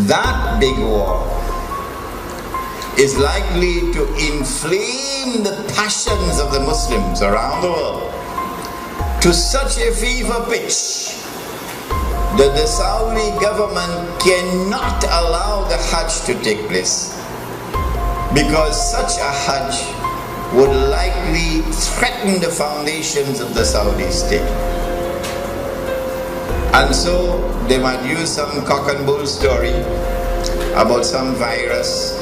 that big war is likely to inflame the passions of the Muslims around the world to such a fever pitch that the Saudi government cannot allow the Hajj to take place, because such a Hajj would likely threaten the foundations of the Saudi state. And so they might use some cock and bull story about some virus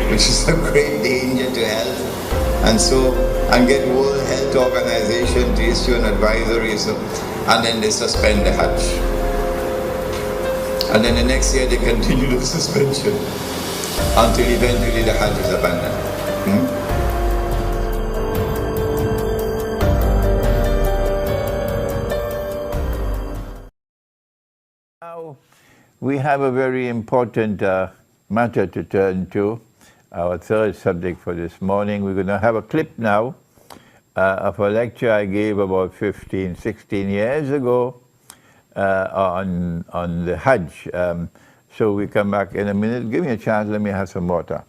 which is a great danger to health, and get World Health Organization to issue an advisory, and then they suspend the Hajj. And then the next year they continue the suspension until eventually the Hajj is abandoned. Now we have a very important matter to turn to, our third subject for this morning. We're going to have a clip now of a lecture I gave about 15, 16 years ago on the Hajj. So we come back in a minute. Give me a chance, let me have some water.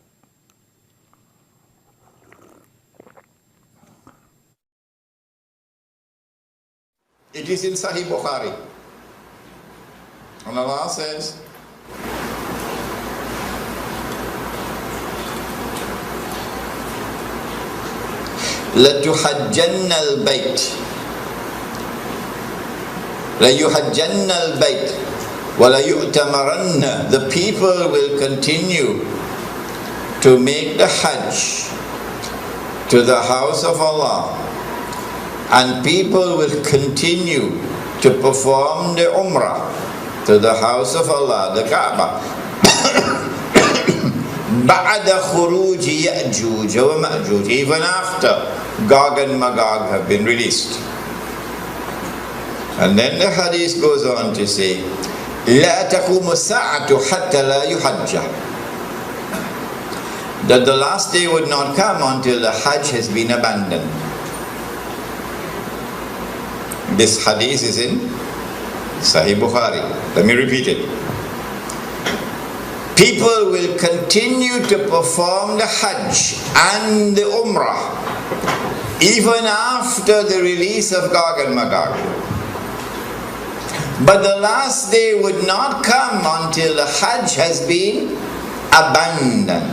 It is in Sahih Bukhari. And Allah says, لَتُحَجَّنَّ الْبَيْتِ لَيُحَجَّنَّ الْبَيْتِ وَلَيُؤْتَمَرَنَّ. The people will continue to make the Hajj to the house of Allah, and people will continue to perform the Umrah to the house of Allah, the Kaaba. بَعْدَ خُرُوجِ يَأْجُوجَ وَمَأْجُوجَ. Even after Gog and Magog have been released. And then the hadith goes on to say, لا تقوم الساعة حتى لا يحج. That the last day would not come until the Hajj has been abandoned. This hadith is in Sahih Bukhari. Let me repeat it. People will continue to perform the Hajj and the Umrah even after the release of Gog and Magog. But the last day would not come until the Hajj has been abandoned.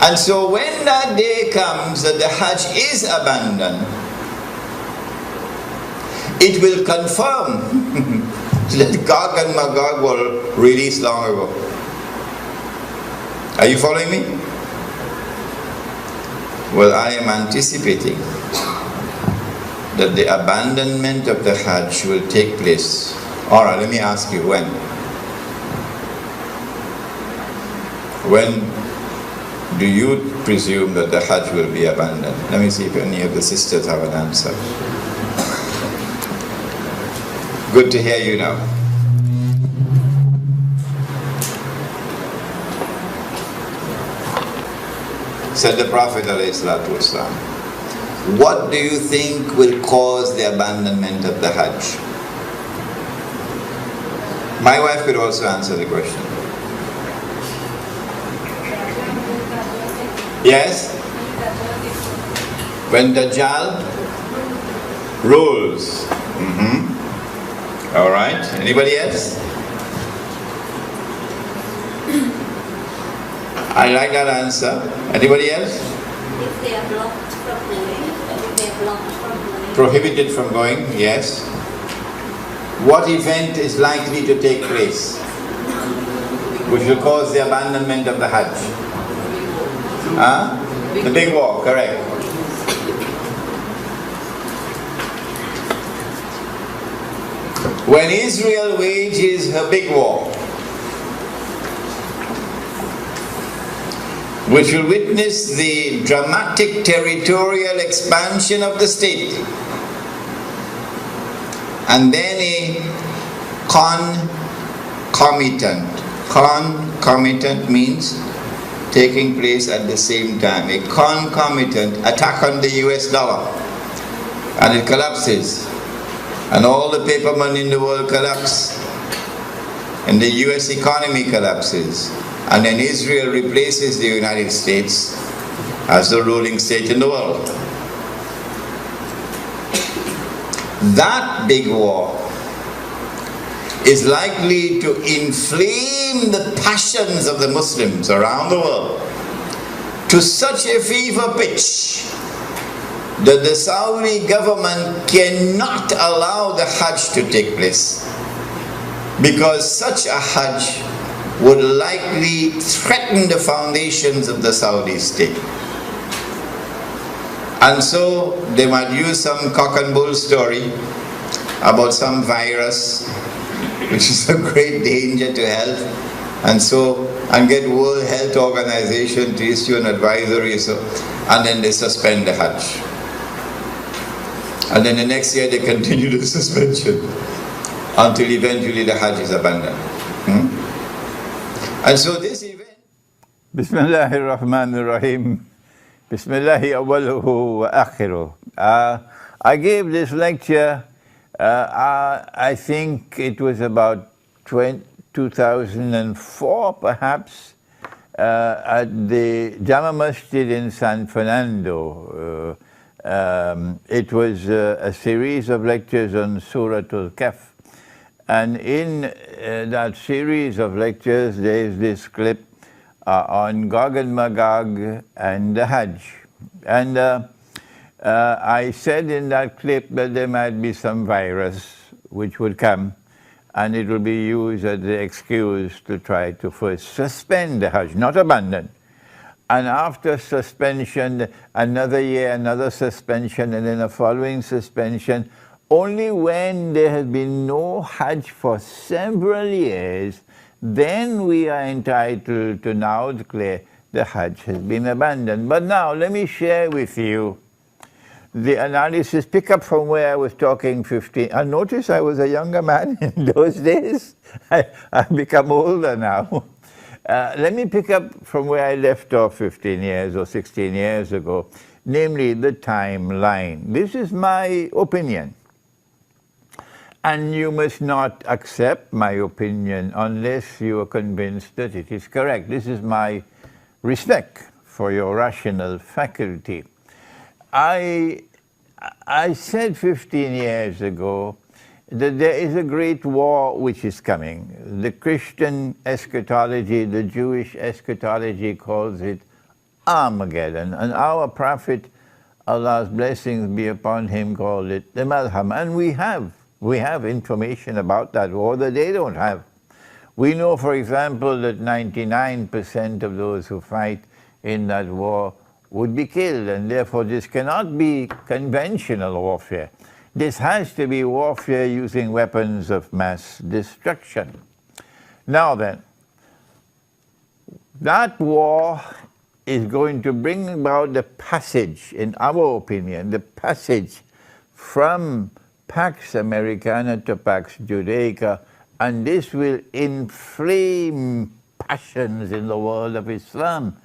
And so when that day comes that the Hajj is abandoned, it will confirm that Gog and Magog were released long ago. Are you following me? Well, I am anticipating that the abandonment of the Hajj will take place. Alright, let me ask you, when? When do you presume that the Hajj will be abandoned? Let me see if any of the sisters have an answer. Good to hear you now. Said the Prophet ﷺ, what do you think will cause the abandonment of the Hajj? My wife could also answer the question. Yes? When Dajjal rules. All right. Anybody else? I like that answer. Anybody else? If they are blocked from going. If they are blocked from going. Prohibited from going, yes. What event is likely to take place which will cause the abandonment of the Hajj? The big war, correct. When Israel wages her big war, which will witness the dramatic territorial expansion of the state, and then a concomitant means taking place at the same time, a concomitant attack on the US dollar, and it collapses. and all the paper money in the world collapse, and the US economy collapses, and then Israel replaces the United States as the ruling state in the world. That big war is likely to inflame the passions of the Muslims around the world to such a fever pitch that the Saudi government cannot allow the Hajj to take place, because such a Hajj would likely threaten the foundations of the Saudi state. And so they might use some cock and bull story about some virus which is a great danger to health, and get World Health Organization to issue an advisory, and then they suspend the Hajj. And then the next year they continue the suspension until eventually the Hajj is abandoned. And so this event... Bismillahir Rahmanir Rahim. Bismillahi awwaluhu wa akhiruh. I gave this lecture, I think it was about 2004 perhaps, at the Jama Masjid in San Fernando. It was a series of lectures on Surah Al-Kahf. And in that series of lectures, there is this clip on Gog and Magog and the Hajj. And I said in that clip that there might be some virus which would come, and it will be used as the excuse to try to first suspend the Hajj, not abandon. And after suspension, another year, another suspension, and then a following suspension. Only when there has been no Hajj for several years, then we are entitled to now declare the Hajj has been abandoned. But now let me share with you the analysis, pick up from where I was talking 15. And notice I was a younger man in those days. I've become older now. Let me pick up from where I left off 15 years or 16 years ago, namely the timeline. This is my opinion. And you must not accept my opinion unless you are convinced that it is correct. This is my respect for your rational faculty. I said 15 years ago that there is a great war which is coming. The Christian eschatology, the Jewish eschatology calls it Armageddon. And our prophet, Allah's blessings be upon him, called it the Malham. And we have information about that war that they don't have. We know, for example, that 99% of those who fight in that war would be killed, and therefore this cannot be conventional warfare. This has to be warfare using weapons of mass destruction. Now then, that war is going to bring about the passage, in our opinion, the passage from Pax Americana to Pax Judaica, and this will inflame passions in the world of Islam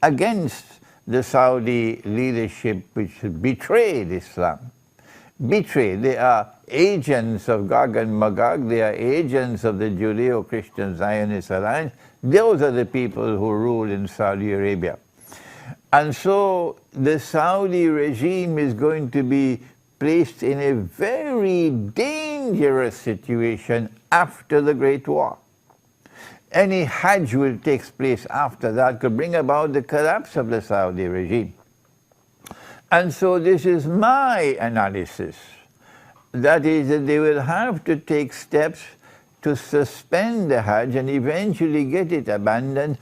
against the Saudi leadership which betrayed Islam. Betrayed. They are agents of Gog and Magog, they are agents of the Judeo-Christian Zionist Alliance. Those are the people who rule in Saudi Arabia. And so the Saudi regime is going to be placed in a very dangerous situation after the Great War. Any Hajj which takes place after that could bring about the collapse of the Saudi regime. And so this is my analysis. That is, that they will have to take steps to suspend the Hajj and eventually get it abandoned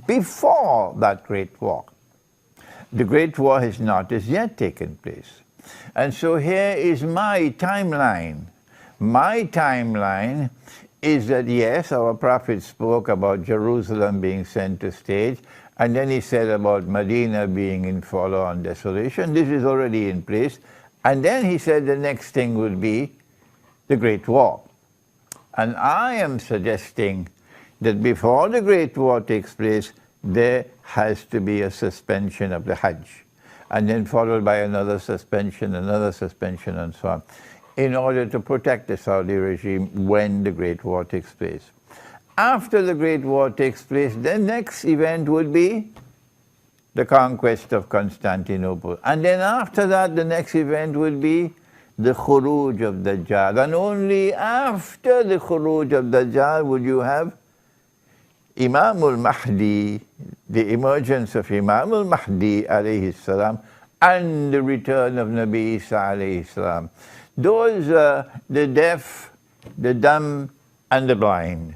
before that Great War. The Great War has not as yet taken place. And so here is my timeline. My timeline is that, yes, our Prophet spoke about Jerusalem being center stage, and then he said about Medina being in forlorn desolation. This is already in place. And then he said the next thing would be the Great War. And I am suggesting that before the Great War takes place, there has to be a suspension of the Hajj, and then followed by another suspension, and so on. in order to protect the Saudi regime when the Great War takes place. After the Great War takes place, the next event would be the conquest of Constantinople. And then after that, the next event would be the Khuruj of Dajjal. And only after the Khuruj of Dajjal would you have Imam al-Mahdi, the emergence of Imam al-Mahdi alayhi salam, and the return of Nabi Isa alayhi salam. Those are the deaf, the dumb, and the blind,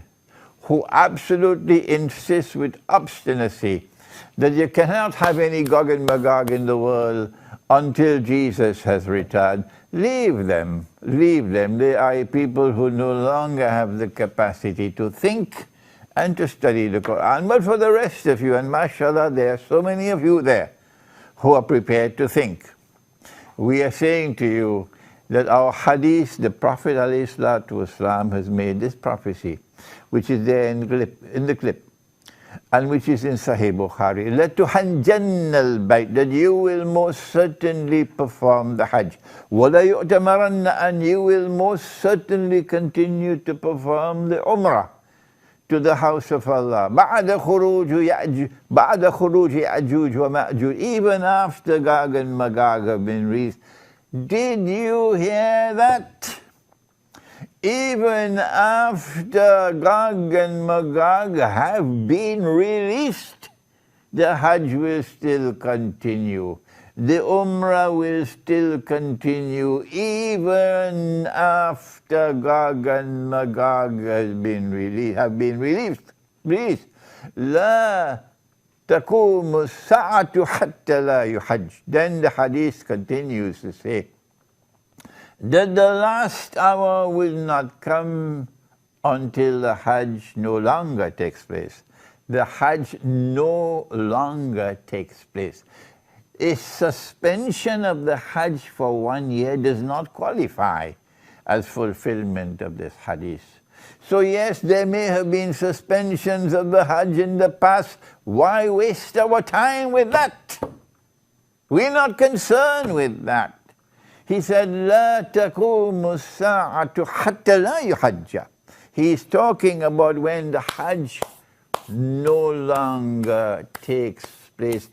who absolutely insist with obstinacy that you cannot have any Gog and Magog in the world until Jesus has returned. Leave them, leave them. They are people who no longer have the capacity to think and to study the Quran. But for the rest of you, and mashallah, there are so many of you there who are prepared to think. We are saying to you that our hadith, the Prophet ﷺ has made this prophecy, which is there in the clip, and which is in Sahih Bukhari, لَتُحَنْجَنَّ الْبَيْتِ, that you will most certainly perform the Hajj. وَلَا يُؤْتَمَرَنَّ, and you will most certainly continue to perform the Umrah to the house of Allah. بَعْدَ خُرُوجِ يَأْجُوجُ وَمَأْجُوجُ, even after Gog and Magog have been released. Did you hear that? Even after Gog and Magog have been released, the Hajj will still continue. The Umrah will still continue even after Gog and Magog have been released. لا تقوم الساعة حتى لا يحج. Then the hadith continues to say that the last hour will not come until the Hajj no longer takes place. The Hajj no longer takes place. A suspension of the Hajj for 1 year does not qualify as fulfillment of this hadith. So yes, there may have been suspensions of the Hajj in the past. Why waste our time with that? We're not concerned with that. He said, لا تقوم الساعة حتى لا يحج. He's talking about when the Hajj no longer takes place.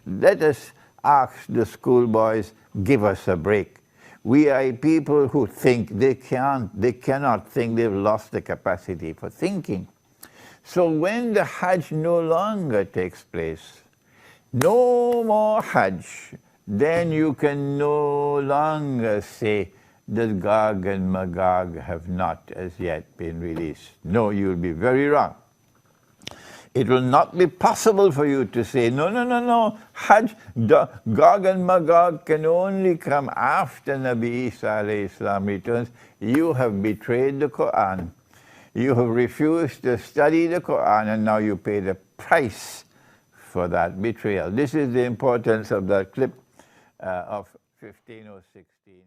Let us ask the schoolboys, give us a break. We are people who think. They cannot think. They've lost the capacity for thinking. So when the Hajj no longer takes place, no more Hajj, then you can no longer say that Gog and Magog have not as yet been released. No, you'll be very wrong. It will not be possible for you to say, no, Hajj, Gog and Magog can only come after Nabi Isa alayhi salam returns. You have betrayed the Quran. You have refused to study the Quran, and now you pay the price for that betrayal. This is the importance of that clip of 15 or 16 years.